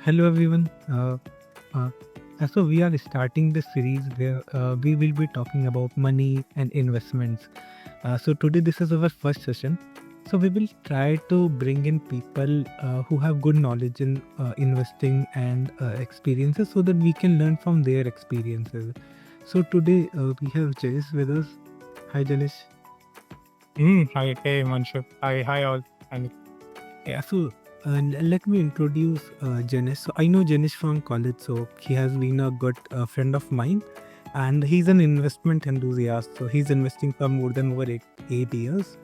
Hello everyone. Uh, so we are starting this series where we will be talking about money and investments. So today this is our first session. So we will try to bring in people who have good knowledge in investing and experiences, so that we can learn from their experiences. So today we have Jenish with us. Hi Jenish. Hi, hey, Manshu. Hi, all. And Yeah, so let me introduce Jenish. So I know Jenish from college, so he has been a good friend of mine, and he's an investment enthusiast. So he's investing for more than over 8 years,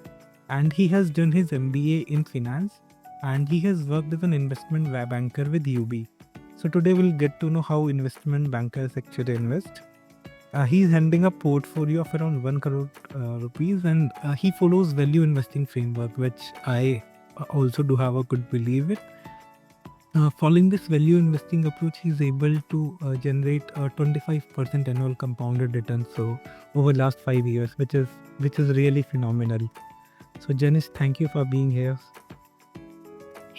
and he has done his MBA in finance, and he has worked as an investment banker with UB. So today we'll get to know how investment bankers actually invest. He's handling a portfolio of around 1 crore rupees, and he follows value investing framework, which I also do have a good belief in. Following this value investing approach, he's able to generate a 25% annual compounded return. So over last 5 years, which is really phenomenal. So Janice, thank you for being here.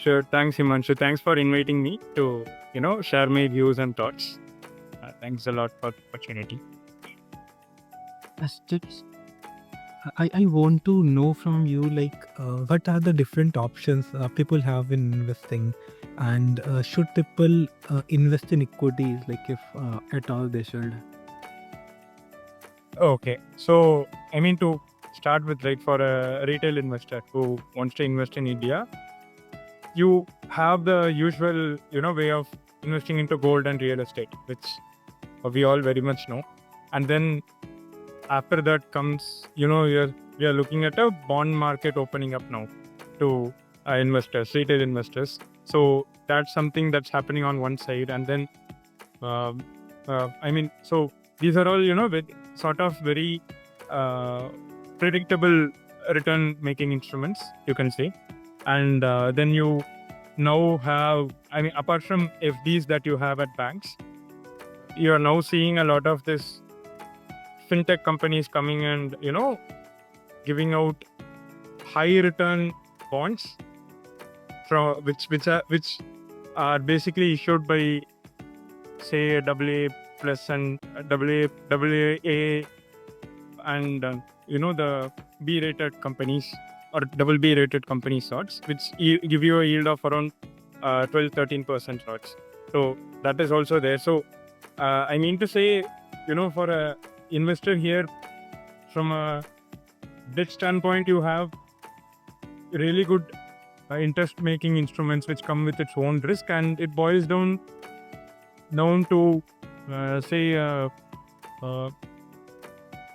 sure, thanks, Himanshu. Thanks for inviting me to, share my views and thoughts. Thanks a lot for the opportunity. As tips, I want to know from you, like what are the different options people have in investing, and should people invest in equities, like if at all they should. Okay, so to start with, right, for a retail investor who wants to invest in India, you have the usual, way of investing into gold and real estate, which we all very much know. And then after that comes, we are looking at a bond market opening up now to investors, retail investors. So that's something that's happening on one side. And then, so these are all, with sort of very predictable return making instruments, you can say. And then you now have, apart from FDs that you have at banks, you are now seeing a lot of this fintech companies coming and giving out high return bonds from which are basically issued by, say, AA plus and AA and the B rated companies or BB rated company sorts, which give you a yield of around 12-13% sorts. So that is also there. So I mean to say, for a investor here, from a debt standpoint, you have really good interest making instruments which come with its own risk, and it boils down to say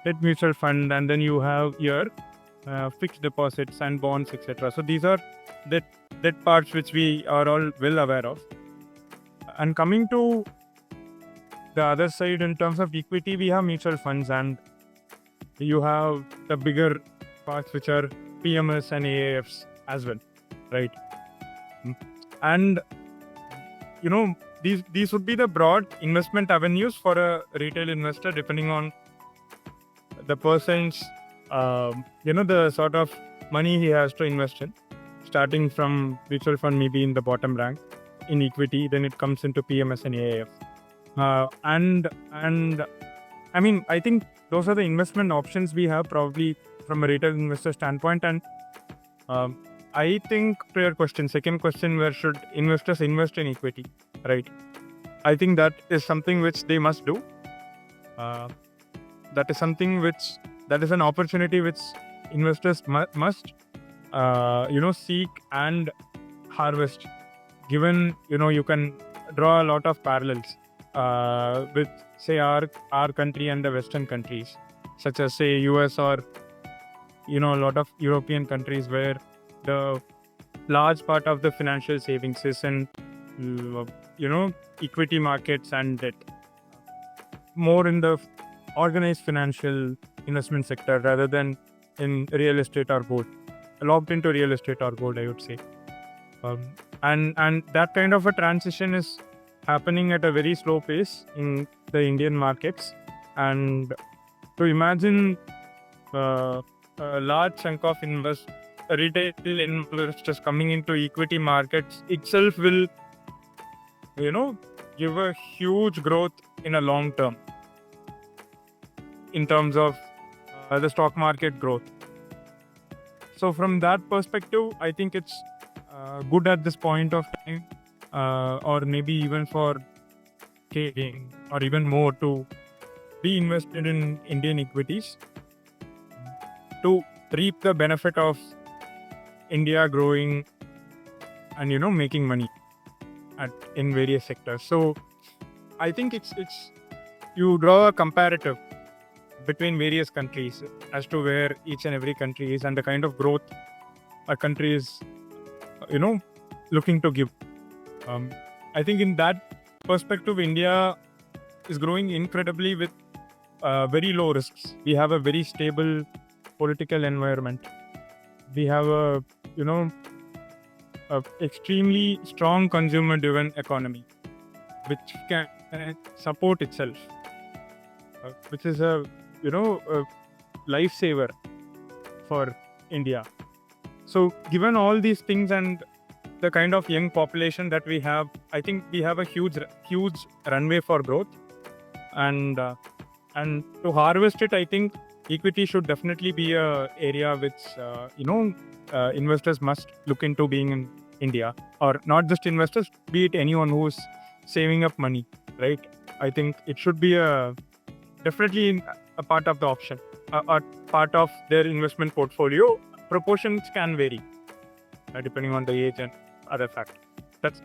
debt mutual fund, and then you have your fixed deposits and bonds, etc. So these are debt parts which we are all well aware of. And coming to the other side, in terms of equity, we have mutual funds, and you have the bigger parts which are PMS and AAFs as well, right? And these would be the broad investment avenues for a retail investor, depending on the person's the sort of money he has to invest in. Starting from mutual fund, maybe in the bottom rank, in equity, then it comes into PMS and AAF. And I think those are the investment options we have, probably from a retail investor standpoint. And I think, to your question, second question, where should investors invest in equity, right? I think that is something which they must do. That is an opportunity which investors must seek and harvest, given you can draw a lot of parallels with, say, our country and the Western countries, such as, say, US, or a lot of European countries, where the large part of the financial savings is in equity markets and debt, more in the organized financial investment sector rather than in real estate or gold, locked into real estate or gold, I would say. And that kind of a transition is happening at a very slow pace in the Indian markets. And to imagine a large chunk of retail investors coming into equity markets itself will give a huge growth in a long term in terms of the stock market growth. So from that perspective, I think it's good at this point of time, or maybe even for trading or even more, to be invested in Indian equities to reap the benefit of India growing and making money in various sectors. So I think it's you draw a comparative between various countries as to where each and every country is and the kind of growth a country is looking to give. I think in that perspective, India is growing incredibly with very low risks. We have a very stable political environment. We have a extremely strong consumer-driven economy, which can support itself, which is a lifesaver for India. So, given all these things and the kind of young population that we have, I think we have a huge runway for growth, and to harvest it, I think equity should definitely be a area which investors must look into being in India, or not just investors, be it anyone who's saving up money, right? I think it should be definitely a part of the option, a part of their investment portfolio. Proportions can vary depending on the age and other factors.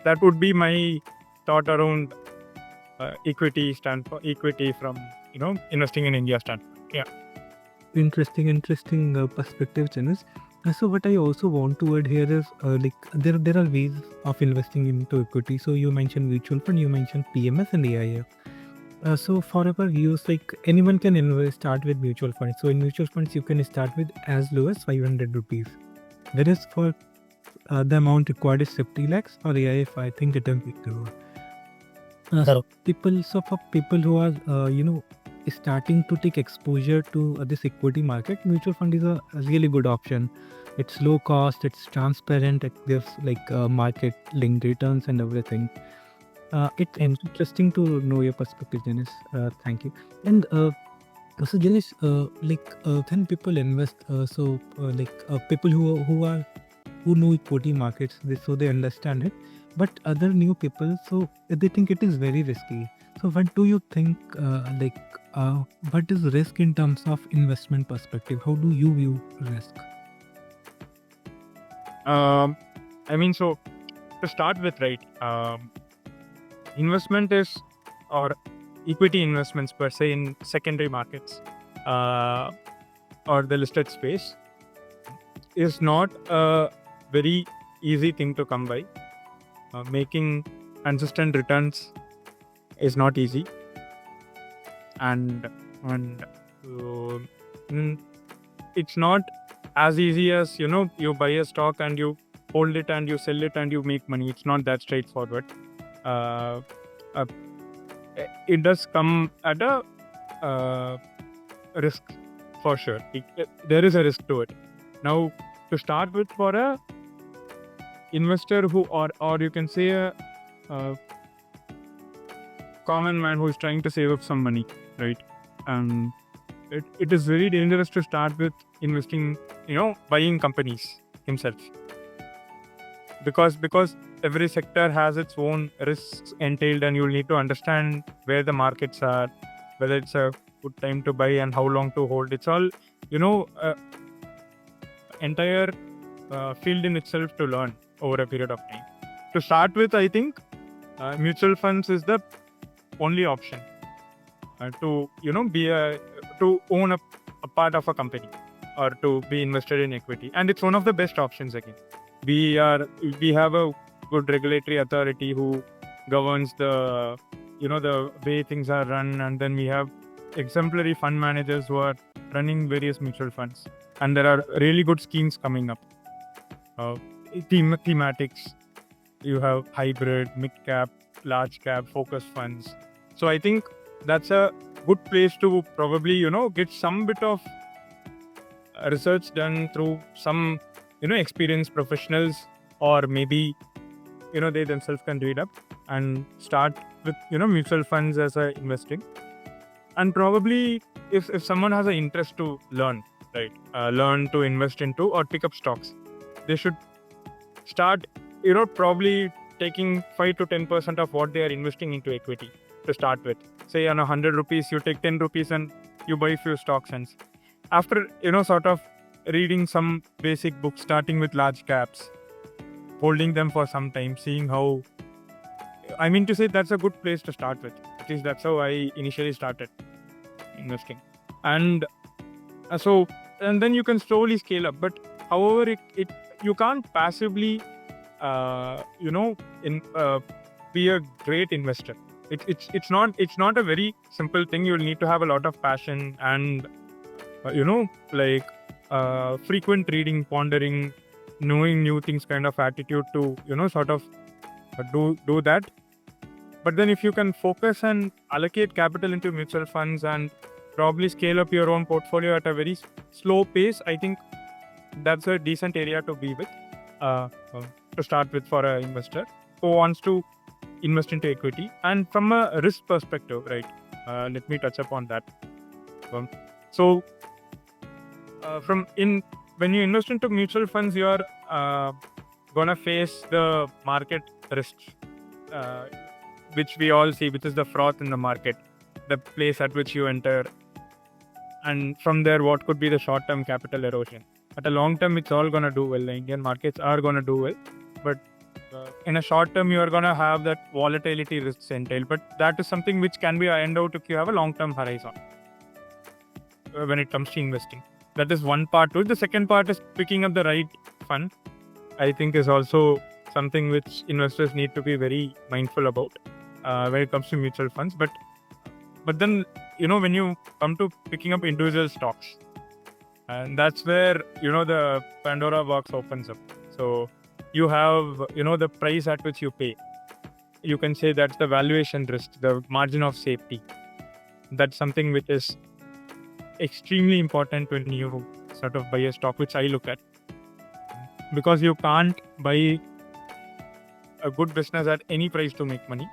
That would be my thought around equity from investing in India standpoint. Yeah. Interesting perspective, Jenish. So what I also want to add here is there are ways of investing into equity. So you mentioned mutual fund, you mentioned PMS and AIF. So for our views, anyone can start with mutual funds. So in mutual funds, you can start with as low as 500 rupees. Whereas for the amount required is 50 lakhs. For AIF, I think it is big crore. For people who are starting to take exposure to this equity market, mutual fund is a really good option. It's low cost, it's transparent, it gives market linked returns and everything. It's interesting to know your perspective, Jenish. Thank you. And so Jenish, when people invest, people who know equity markets, so they understand it, but other new people, so they think it is very risky. So what do you think, what is risk in terms of investment perspective? How do you view risk? So to start with, right, investment is, or equity investments per se in secondary markets or the listed space is not a very easy thing to come by. Making consistent returns is not easy, and it's not as easy as you buy a stock and you hold it and you sell it and you make money. It's not that straightforward. It does come at a risk for sure. There is a risk to it. Now, to start with, for a investor who, or you can say a common man who is trying to save up some money, right? It is very dangerous to start with investing, buying companies himself, because every sector has its own risks entailed, and you'll need to understand where the markets are, whether it's a good time to buy and how long to hold. It's all entire field in itself to learn over a period of time. To start with, I think mutual funds is the only option to to own a part of a company or to be invested in equity, and it's one of the best options. Again, we have a good regulatory authority who governs the the way things are run, and then we have exemplary fund managers who are running various mutual funds, and there are really good schemes coming up. Thematics, you have hybrid, mid cap, large cap, focus funds. So I think that's a good place to probably get some bit of research done through some experienced professionals, or maybe they themselves can read up and start with mutual funds as a investing. And probably if someone has an interest to learn, right, learn to invest into or pick up stocks, they should start probably taking 5 to 10% of what they are investing into equity to start with. Say on 100 rupees you take 10 rupees and you buy few stocks, and after sort of reading some basic books, starting with large caps, holding them for some time, seeing how, I mean to say, that's a good place to start with. At least that's how I initially started investing. And and then you can slowly scale up. But however, you can't passively be a great investor. It's not a very simple thing. You'll need to have a lot of passion and frequent reading, pondering, knowing new things kind of attitude to sort of do that. But then if you can focus and allocate capital into mutual funds and probably scale up your own portfolio at a very slow pace, I think that's a decent area to be with, to start with, for an investor who wants to invest into equity. And from a risk perspective, right, let me touch upon that. When you invest into mutual funds, you are gonna face the market risks, which we all see, which is the froth in the market, the place at which you enter, and from there what could be the short-term capital erosion. At a long term, it's all gonna do well. The Indian markets are gonna do well, but in a short term, you are gonna have that volatility risks entailed. But that is something which can be ironed out if you have a long-term horizon when it comes to investing. That is one part to it. The second part is picking up the right fund. I think is also something which investors need to be very mindful about when it comes to mutual funds. But then when you come to picking up individual stocks, and that's where the Pandora box opens up. So you have the price at which you pay. You can say that's the valuation risk, the margin of safety. That's something which is extremely important when you sort of buy a stock, which I look at, because you can't buy a good business at any price to make money.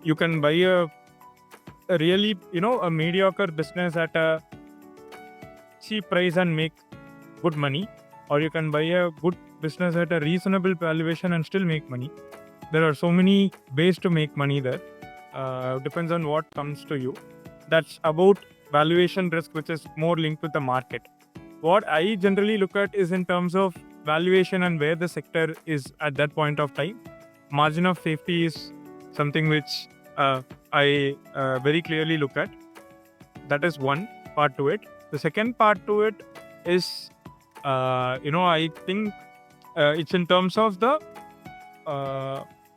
You can buy a really a mediocre business at a cheap price and make good money, or you can buy a good business at a reasonable valuation and still make money. There are so many ways to make money there. Depends on what comes to you. That's about valuation risk, which is more linked with the market. What I generally look at is in terms of valuation and where the sector is at that point of time. Margin of safety is something which I very clearly look at. That is one part to it. The second part to it is, I think it's in terms of the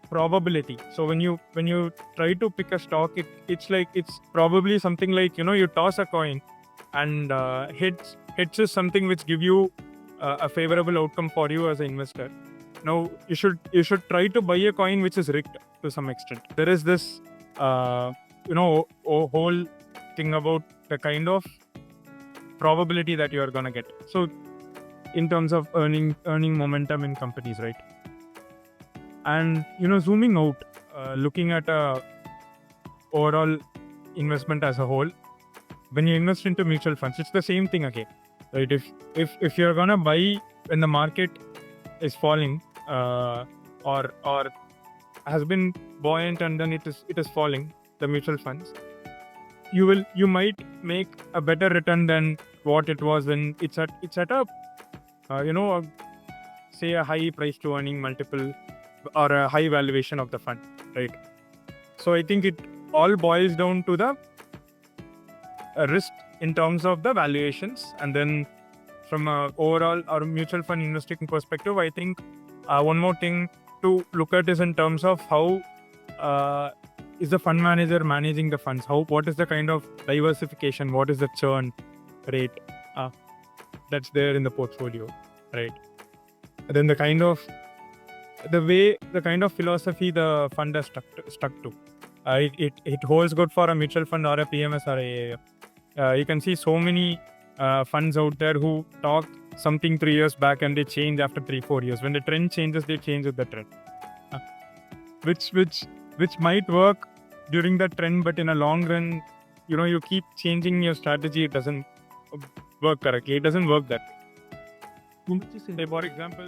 probability. So when you try to pick a stock, it's probably something like you toss a coin, and hits is something which give you a favorable outcome for you as an investor. Now you should try to buy a coin which is rigged to some extent. There is this whole thing about the kind of probability that you are gonna get. So in terms of earning momentum in companies, right? And zooming out, looking at a overall investment as a whole, when you invest into mutual funds, it's the same thing again, right? If you're gonna buy when the market is falling, or has been buoyant and then it is falling, the mutual funds, you might make a better return than what it was when it's at a say a high price to earning multiple or a high valuation of the fund, right? So I think it all boils down to the risk in terms of the valuations. And then from a overall or mutual fund investing perspective, I think one more thing to look at is in terms of how is the fund manager managing the funds, what is the kind of diversification, what is the churn rate that's there in the portfolio, right? And then the kind of philosophy the fund has stuck to. It holds good for a mutual fund or a PMS or a AIF. You can see so many funds out there who talk something 3 years back and they change after 3-4 years. When the trend changes, they change with the trend. Which might work during the trend, but in a long run, you keep changing your strategy, it doesn't work correctly. It doesn't work that way. Say, for example,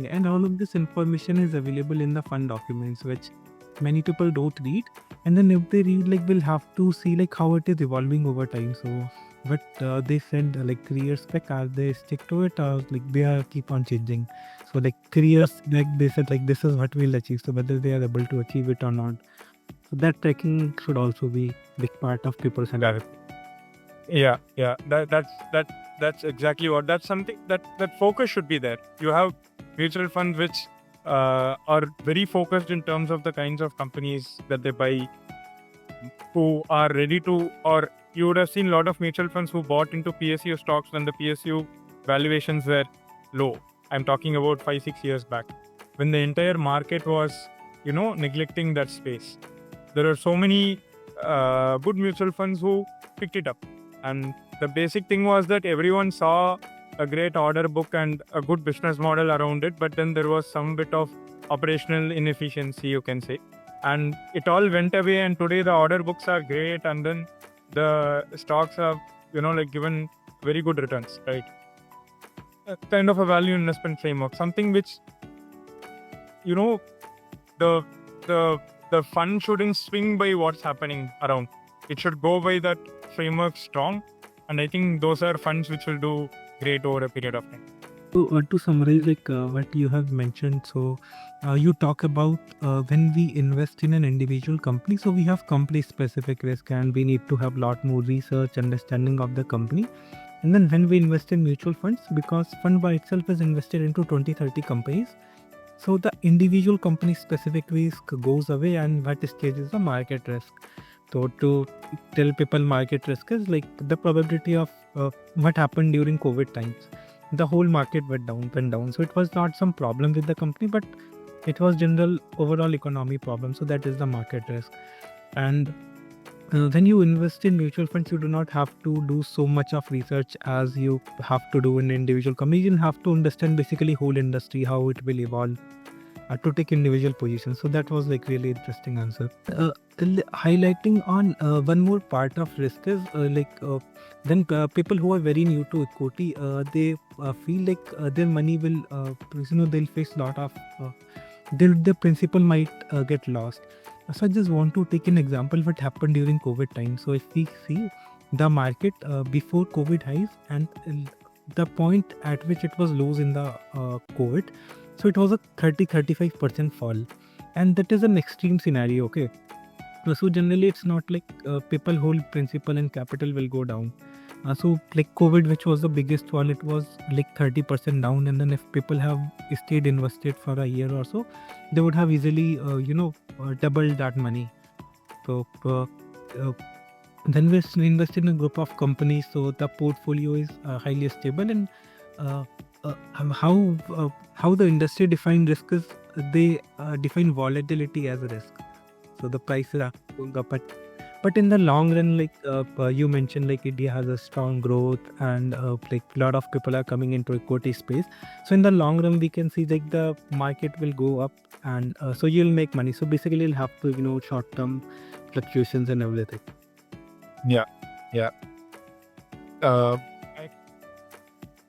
and all of this information is available in the fund documents, which many people don't read. And then if they read, like, we'll have to see like how it is evolving over time. So but they said like 3 years back, are they stick to it, or like they are keep on changing? So like 3 years back they said like this is what we'll achieve, so whether they are able to achieve it or not, so that tracking should also be big part of people's analysis. yeah, that's exactly what. That's something that focus should be there. You have mutual funds which are very focused in terms of the kinds of companies that they buy, who are ready to, or you would have seen a lot of mutual funds who bought into PSU stocks when the PSU valuations were low. I'm talking about 5-6 years back, when the entire market was, neglecting that space. There are so many good mutual funds who picked it up. And the basic thing was that everyone saw a great order book and a good business model around it, but then there was some bit of operational inefficiency, you can say. And it all went away, and today the order books are great, and then the stocks have, given very good returns, right? Kind of a value investment framework, something which, the fund shouldn't swing by what's happening around. It should go by that framework strong, and I think those are funds which will do great over a period of time. So to summarize, like what you have mentioned, so you talk about when we invest in an individual company, so we have company specific risk and we need to have a lot more research, understanding of the company. And then when we invest in mutual funds, because fund by itself is invested into 20-30 companies, so the individual company specific risk goes away, and what stays is the market risk. So to tell people, market risk is like the probability of what happened during COVID times. The whole market went down. So it was not some problem with the company, but it was general overall economy problem. So that is the market risk. And when you invest in mutual funds, you do not have to do so much of research as you have to do in individual company. You have to understand basically whole industry, how it will evolve, to take individual positions. So that was like really interesting answer. Highlighting on one more part of risk is then people who are very new to equity, they feel like their money will they'll face lot of their principal might get lost. So I just want to take an example what happened during COVID time. So if we see the market before COVID highs and the point at which it was lows in the COVID, so it was a 30-35% fall, and that is an extreme scenario. Okay, so generally it's not like people hold principal and capital will go down. So like COVID, which was the biggest fall, it was like 30% down, and then if people have stayed invested for a year or so, they would have easily doubled that money. So then we invest in a group of companies, so the portfolio is highly stable. And how the industry define risk is they define volatility as a risk. So the prices are going up, but in the long run, like you mentioned, like India has a strong growth, and like a lot of people are coming into equity space. So in the long run, we can see like the market will go up, and so you'll make money. So basically, you'll have to short term fluctuations and everything. Yeah.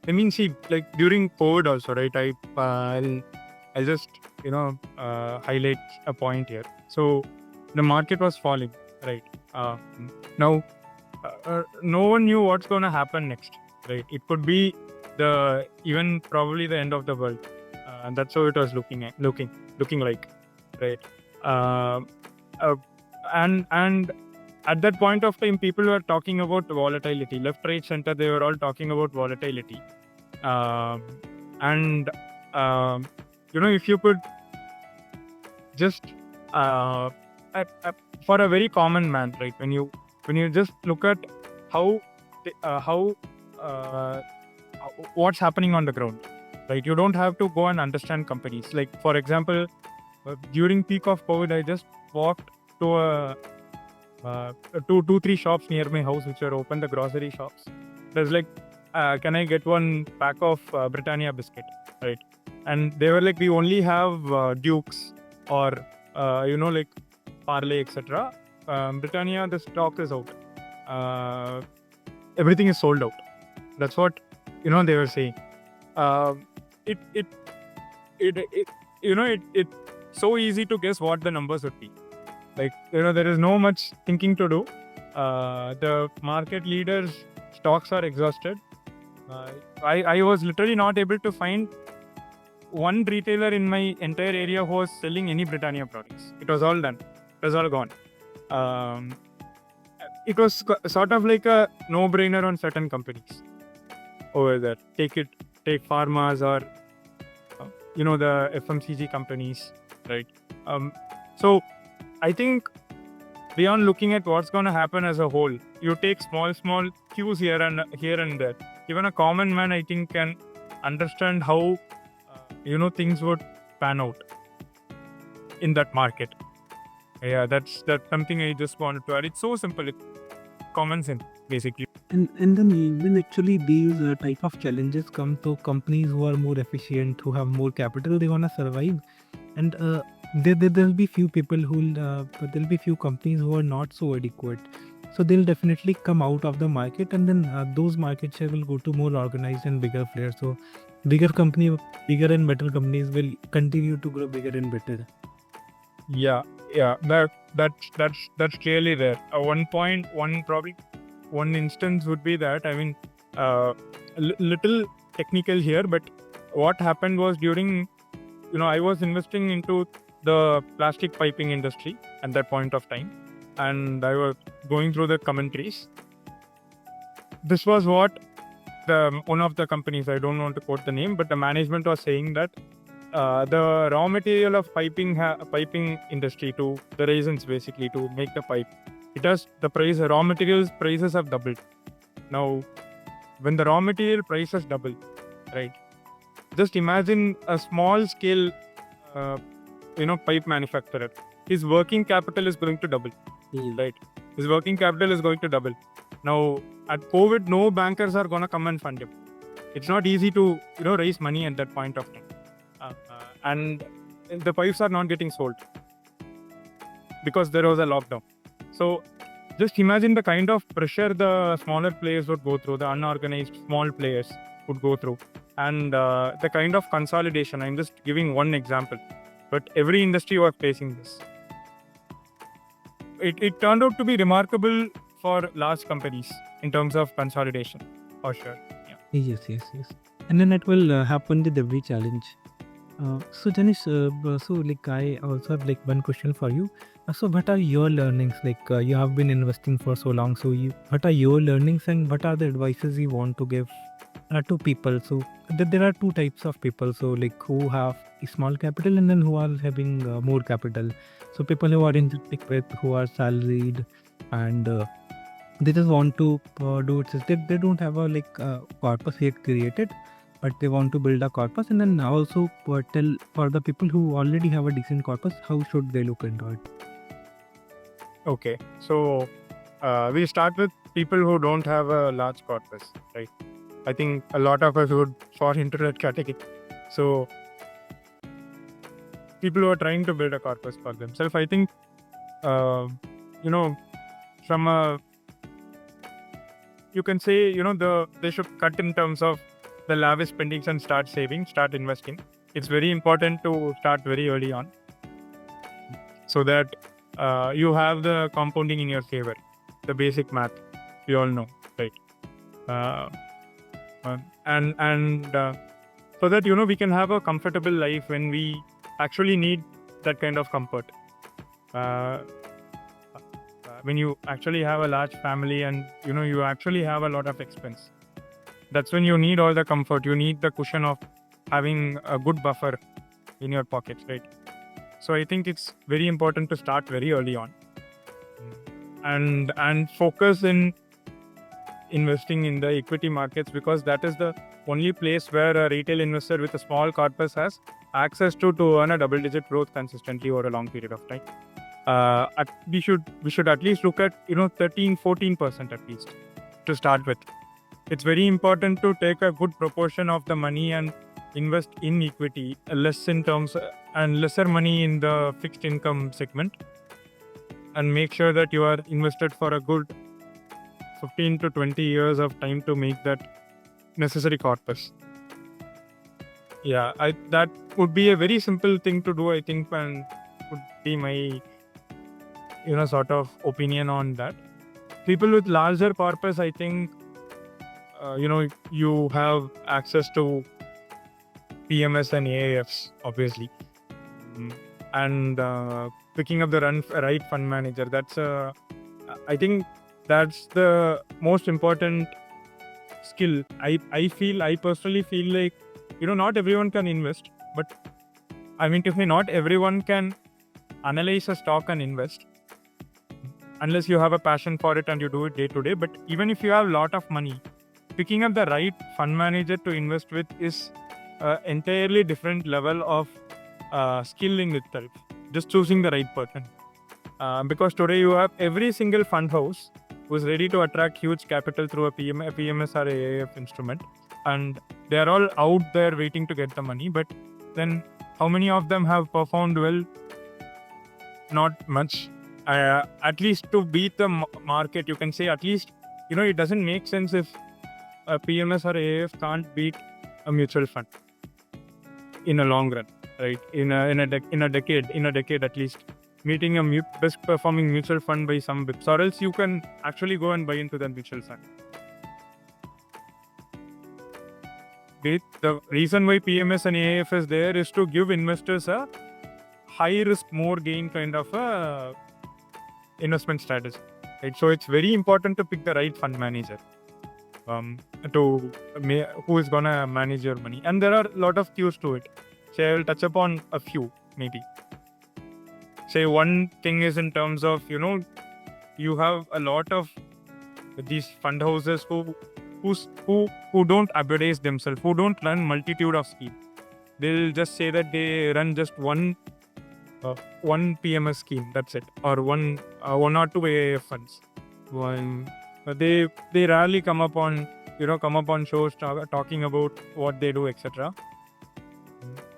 I mean, see, like during COVID also, right? I'll just highlight a point here. So the market was falling, right? Now no one knew what's going to happen next, right? It could be even probably the end of the world, and that's how it was looking like, right? And at that point of time, people were talking about volatility. Left, right, center, they were all talking about volatility. If you could just for a very common man, right? When you just look at how what's happening on the ground, right? You don't have to go and understand companies. Like for example, during peak of COVID, I just walked to two, three shops near my house which were open, the grocery shops. There's like can I get one pack of Britannia biscuit, right? And they were like, we only have Dukes or like Parley, etc. Britannia, the stock is out. Everything is sold out. That's what they were saying. It it it it it's so easy to guess what the numbers would be. Like there is no much thinking to do. The market leaders' stocks are exhausted. I was literally not able to find one retailer in my entire area who was selling any Britannia products. It was all done. It was all gone. It was sort of like a no-brainer on certain companies over there. Take pharmas or the FMCG companies, right? So I think beyond looking at what's going to happen as a whole, you take small cues here and there. Even a common man, I think, can understand how things would pan out in that market. Yeah, that's something I just wanted to add. It's so simple. It's common sense, basically. And then even actually these type of challenges come to companies who are more efficient, who have more capital, they wanna survive. And there'll be few people there'll be few companies who are not so adequate. So they'll definitely come out of the market, and then those market share will go to more organized and bigger players. So bigger and better companies will continue to grow bigger and better. Yeah, that's clearly there. One instance would be that, I mean, little technical here, but what happened was during, I was investing into the plastic piping industry at that point of time, and I was going through the commentaries. This was what one of the companies, I don't want to quote the name, but the management was saying that the raw material of piping industry, to the resins basically to make the pipe, raw materials prices have doubled. Now, when the raw material prices double, right? Just imagine a small scale, pipe manufacturer. His working capital is going to double, right? His working capital is going to double. Now, at COVID, no bankers are going to come and fund him. It's not easy to, raise money at that point of time. And the pipes are not getting sold because there was a lockdown. So just imagine the kind of pressure the smaller players would go through, the unorganized small players would go through, and the kind of consolidation. I'm just giving one example, but every industry was facing this. It turned out to be remarkable for large companies in terms of consolidation, for sure. Yeah. Yes. And then it will happen with every challenge. So Jenish, I also have one question for you. So what are your learnings? You have been investing for so long. So what are your learnings, and what are the advices you want to give to people? So there are two types of people. So who have a small capital, and then who are having more capital. So people who are in who are salaried, and they just want to do it. They don't have a corpus yet created, but they want to build a corpus. And then also tell for the people who already have a decent corpus, how should they look into it? Okay, so we start with people who don't have a large corpus, right? I think a lot of us would fall into that category. So people who are trying to build a corpus for themselves, I think, from a, you can say, they should cut in terms of the lavish spendings and start saving, start investing. It's very important to start very early on, so that you have the compounding in your favor, the basic math we all know, right? And so that we can have a comfortable life when we actually need that kind of comfort. When you actually have a large family and you actually have a lot of expense, that's when you need all the comfort. You need the cushion of having a good buffer in your pockets, right? So I think it's very important to start very early on, and focus in investing in the equity markets, because that is the only place where a retail investor with a small corpus has access to earn a double-digit growth consistently over a long period of time. We should at least look at 13-14% at least to start with. it's very important to take a good proportion of the money and invest in equity, less in terms and lesser money in the fixed income segment, and make sure that you are invested for a good 15 to 20 years of time to make that necessary corpus. Yeah, that would be a very simple thing to do, I think, and would be my sort of opinion on that. People with larger corpus, I think, you have access to PMS and AIFs, obviously. And picking up the right fund manager, I think that's the most important skill. I personally feel like, not everyone can invest, but I mean to say not everyone can analyze a stock and invest unless you have a passion for it and you do it day to day. But even if you have a lot of money, picking up the right fund manager to invest with is an entirely different level of skill in itself. Just choosing the right person. Because today you have every single fund house who is ready to attract huge capital through a PMS or AIF instrument, and they are all out there waiting to get the money. But then how many of them have performed well? Not much. At least to beat the market, you can say, at least, it doesn't make sense if a PMS or AIF can't beat a mutual fund in a long run, right? In a decade at least, meeting a best performing mutual fund by some bips, or else you can actually go and buy into the mutual fund. The reason why PMS and AIF is there is to give investors a high risk, more gain kind of a investment strategy, right? So it's very important to pick the right fund manager who is gonna manage your money, and there are a lot of cues to it. So I will touch upon a few, maybe. Say one thing is in terms of, you have a lot of these fund houses who don't advertise themselves, who don't run multitude of schemes. They'll just say that they run just one PMS scheme, that's it, or one or two AIF funds. They rarely come up on shows talking about what they do, etc.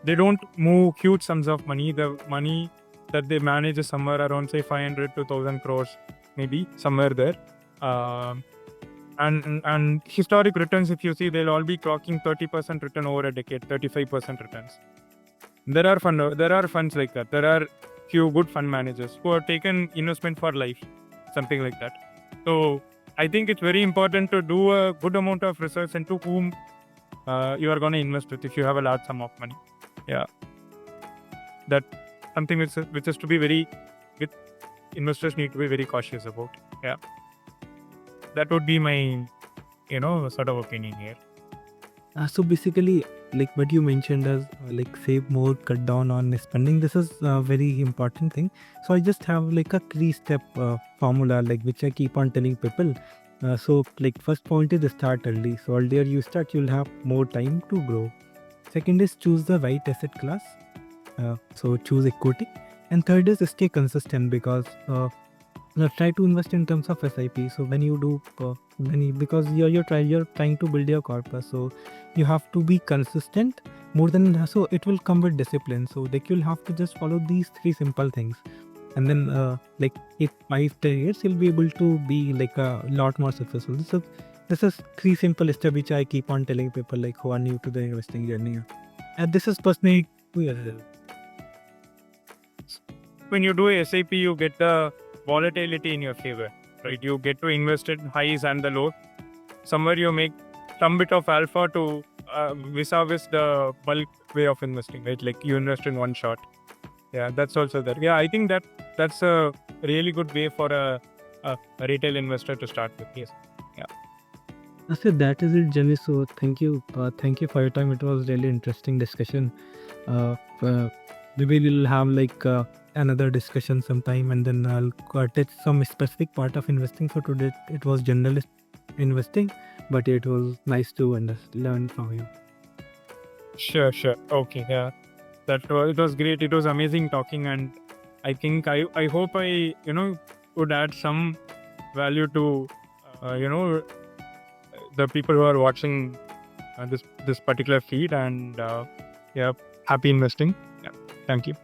They don't move huge sums of money. The money that they manage is somewhere around, say, 500 to 1,000 crores, maybe somewhere there. And historic returns, if you see, they'll all be clocking 30% return over a decade, 35% returns. There are funds like that. There are few good fund managers who have taken investment for life, something like that. So I think it's very important to do a good amount of research into whom you are going to invest with if you have a large sum of money. Yeah, that something which is to be investors need to be very cautious about. Yeah, that would be my sort of opinion here. So basically, like what you mentioned as like save more, cut down on spending. This is a very important thing. So I just have like a 3-step formula, like which I keep on telling people. So like first point is start early. So earlier you start, you'll have more time to grow. Second is choose the right asset class. So choose equity. And third is stay consistent, because try to invest in terms of SIP. So when you do because you're trying to build your corpus, so you have to be consistent more than, so it will come with discipline. So like you'll have to just follow these 3 simple things, and then like 5-10 years you'll be able to be like a lot more successful. This is 3 simple steps which I keep on telling people like who are new to the investing journey. And this is personally when you do a SIP, you get the volatility in your favor, right? You get to invest in highs and the lows. Somewhere you make some bit of alpha to vis-a-vis the bulk way of investing, right? Like you invest in one shot. Yeah, that's also there. Yeah, I think that's a really good way for a retail investor to start with. Yes. Yeah. So that is it, Jenish. So thank you for your time. It was really interesting discussion. Maybe we'll have like another discussion sometime, and then I'll touch some specific part of investing. So today it was generalist investing, but it was nice to learn from you. Sure. Okay. Yeah. It was great. It was amazing talking, and I think I hope I would add some value to the people who are watching this particular feed, and yeah, happy investing. Yeah, thank you.